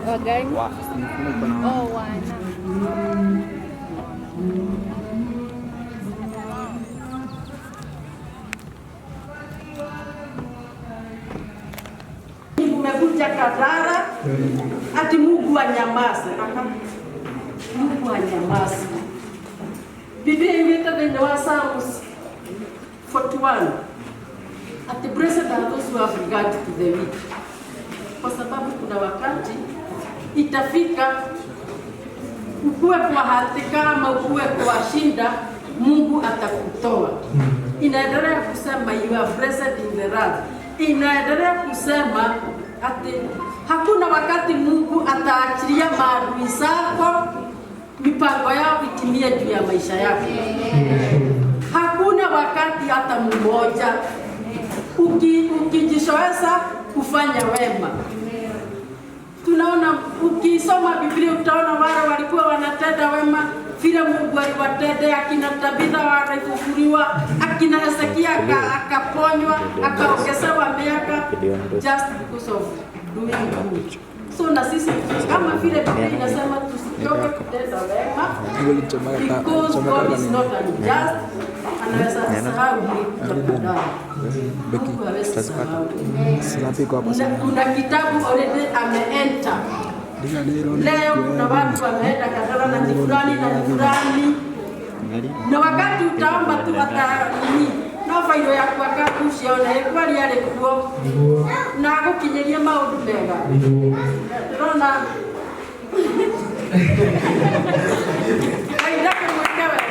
Wagani? Oh, wana. Umekuja Kadara ati Mungu anyamaze. Mungu anyamaze. Biblia imeita kwenye Psalms 41 ati blessed are those who have regard to the weak. Kwa sababu kuna wakati itafika ukue kwa hatika ama ukue kwa shinda, Mungu atakutoa. Inaendelea kusema you are blessed in the land. Inaendelea kusema ati hakuna wakati Mungu ataachilia maadui zako mipango yao itimie juu ya maisha yako. Hakuna wakati hata mmoja ukijishoeza kufanya wema. Tunaona ukisoma Biblia utaona wale walikuwa wanatenda wema vile Mungu aliwatendea. Akina Tabitha walifufuliwa, akina Hezekia akaponywa, akaongezewa miaka just because of doing good. So na sisi kama vile Biblia inasema tusichoke kutenda wema because God is not unjust. Anaweza sahau kuna kitabu already ameenta. Leo kuna watu wameenda Kadara na fulani na fulani, na wakati utaomba tu watanini no failo ya kwaka kusiona ekwali yale kuo na gukinyeria maundu mega rona ai ndake mweka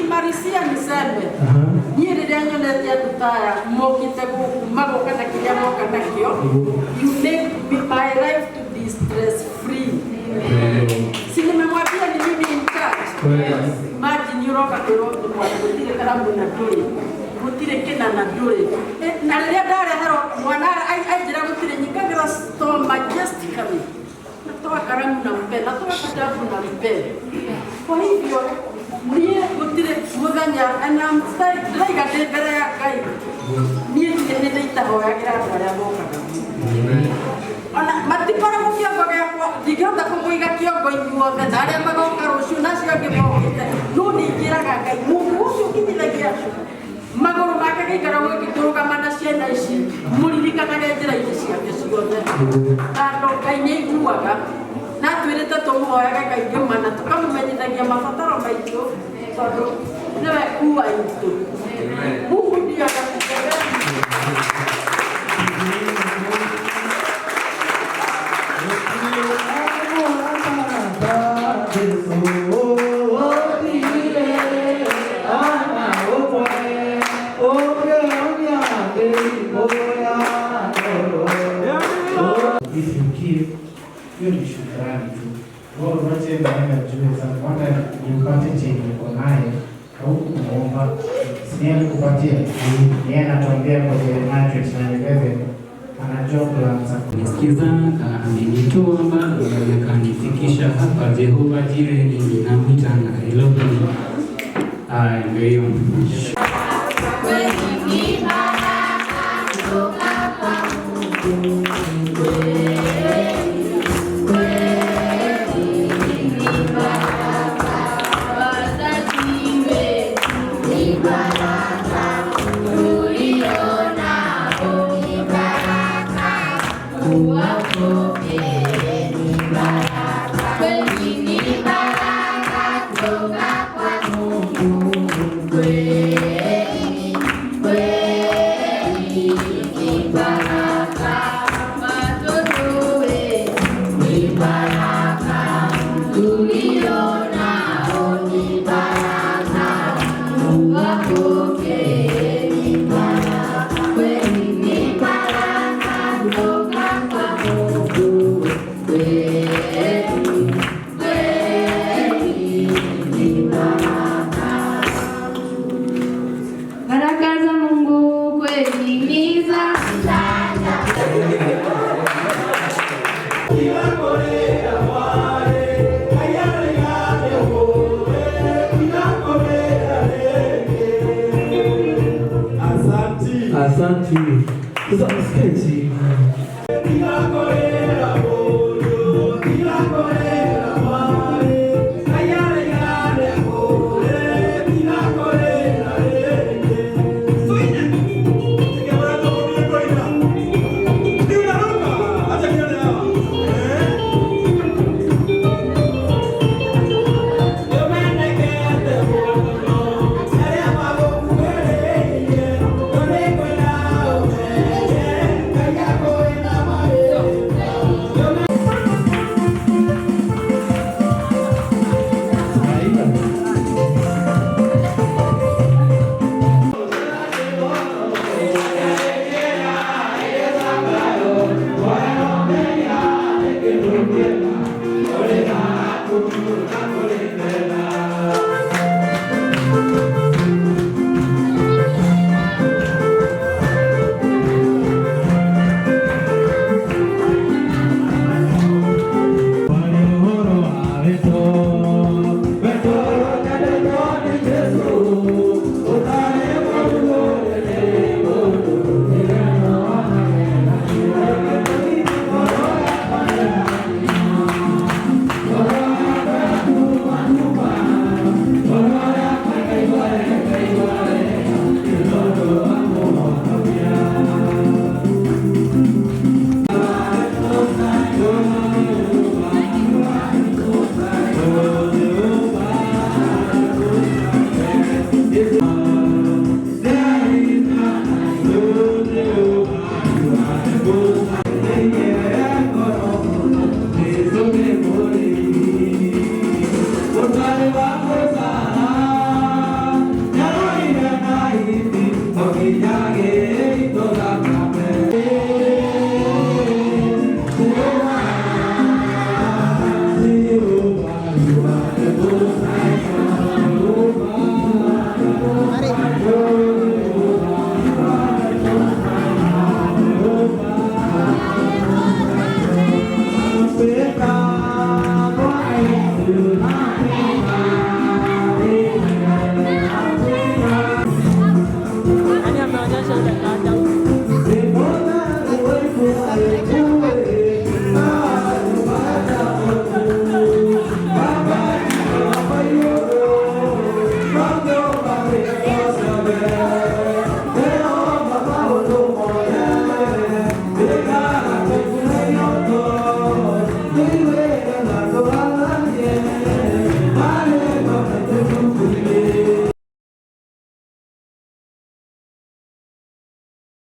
Marisia niseme niye ndio ndio tutaya mokite kumago kana kilia moka nakio you make my life to be stress free. Sini memwambia ni mimi in charge. Maji nyoroka kiroto kwa kutile karamu na dole kutile kena na dole na leo dare hero mwana ai jira kutile nyikagira sto majestically natoa karamu na mpe natoa kitabu na mpe. Kwa hivyo niye kutile mudanya and like a debere ya kai niye ndio itahoya kira kwa boka. Ana matipara mukio kwa diganda kumuiga kiongo inyuothe ndare magoka rucio nacio ngimokite no nikiraga Ngai Mungu ucio kinyilagia magoro make gaikara gukituruga na ciana ici muririkanaga njira ici ciake ciothe ando Ngai nĩ aiguaga na twirite tumuhoyaga kaingĩ mana tukamumenyithagia mabataro maitũ tondũ nĩwe kuwa itũ. Mungu ndiye atakutendea. Hiyo ni shukrani tu. Wao wote wanaweza kujua sana kwamba upate chenye uko naye au kumuomba sio kukupatia. Yeye anatuambia kwa Matrix na Eleven anajua kuanza kunisikiza amenitoa mbali akanifikisha hapa. Jehova Jireh ninamwita na Elohim. Ndio hiyo. Yeah. Sasa sketi